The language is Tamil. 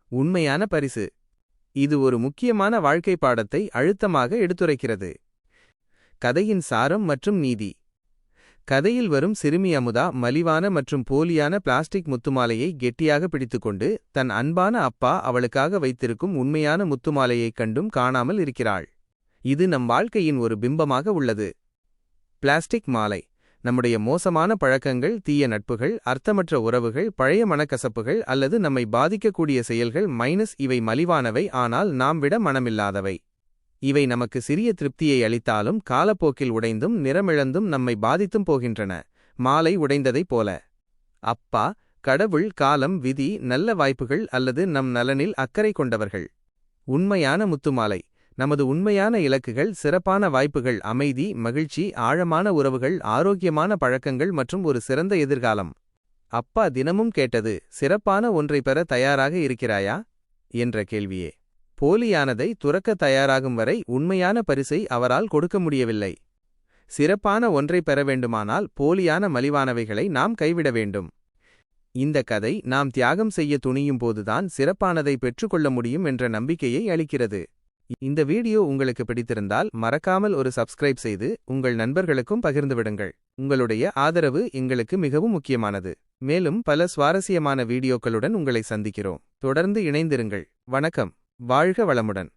உண்மையான பரிசு. இது ஒரு முக்கியமான வாழ்க்கை பாடத்தை அழுத்தமாக எடுத்துரைக்கிறது. கதையின் சாரம் மற்றும் நீதி. கதையில் வரும் சிறுமி அமுதா மலிவான மற்றும் போலியான பிளாஸ்டிக் முத்துமாலையை கெட்டியாக பிடித்துக்கொண்டு தன் அன்பான அப்பா அவளுக்காக வைத்திருக்கும் உண்மையான முத்துமாலையைக் கண்டும் காணாமல் இருக்கிறாள். இது நம் வாழ்க்கையின் ஒரு பிம்பமாக உள்ளது. பிளாஸ்டிக் மாலை. நம்முடைய மோசமான பழக்கங்கள், தீய நட்புகள், அர்த்தமற்ற உறவுகள், பழைய மனக்கசப்புகள் அல்லது நம்மை பாதிக்கக்கூடிய செயல்கள் இவை மலிவானவை, ஆனால் நாம் விட மனமில்லாதவை. இவை நமக்கு சிறிய திருப்தியை அளித்தாலும் காலப்போக்கில் உடைந்தும் நிறமிழந்தும் நம்மை பாதித்தும் போகின்றன. மாலை உடைந்ததைப் போல. அப்பா, கடவுள், காலம், விதி, நல்ல வாய்ப்புகள் அல்லது நம் நலனில் அக்கறை கொண்டவர்கள். உண்மையான முத்துமாலை. நமது உண்மையான இலக்குகள், சிறப்பான வாய்ப்புகள், அமைதி, மகிழ்ச்சி, ஆழமான உறவுகள், ஆரோக்கியமான பழக்கங்கள் மற்றும் ஒரு சிறந்த எதிர்காலம். அப்பா தினமும் கேட்டது, சிறப்பான ஒன்றை பெற தயாராக இருக்கிறாயா என்ற கேள்வியே. போலியானதை துறக்க தயாராகும் வரை உண்மையான பரிசை அவரால் கொடுக்க முடியவில்லை. சிறப்பான ஒன்றை பெற வேண்டுமானால் போலியான மலிவானவைகளை நாம் கைவிட வேண்டும். இந்த கதை நாம் தியாகம் செய்ய துணியும் போதுதான் சிறப்பானதை பெற்றுக்கொள்ள முடியும் என்ற நம்பிக்கையை அளிக்கிறது. இந்த வீடியோ உங்களுக்கு பிடித்திருந்தால் மறக்காமல் ஒரு சப்ஸ்கிரைப் செய்து உங்கள் நண்பர்களுக்கும் பகிர்ந்துவிடுங்கள். உங்களுடைய ஆதரவு எங்களுக்கு மிகவும் முக்கியமானது. மேலும் பல சுவாரஸ்யமான வீடியோக்களுடன் உங்களை சந்திக்கிறோம். தொடர்ந்து இணைந்திருங்கள். வணக்கம். வாழ்க வளமுடன்.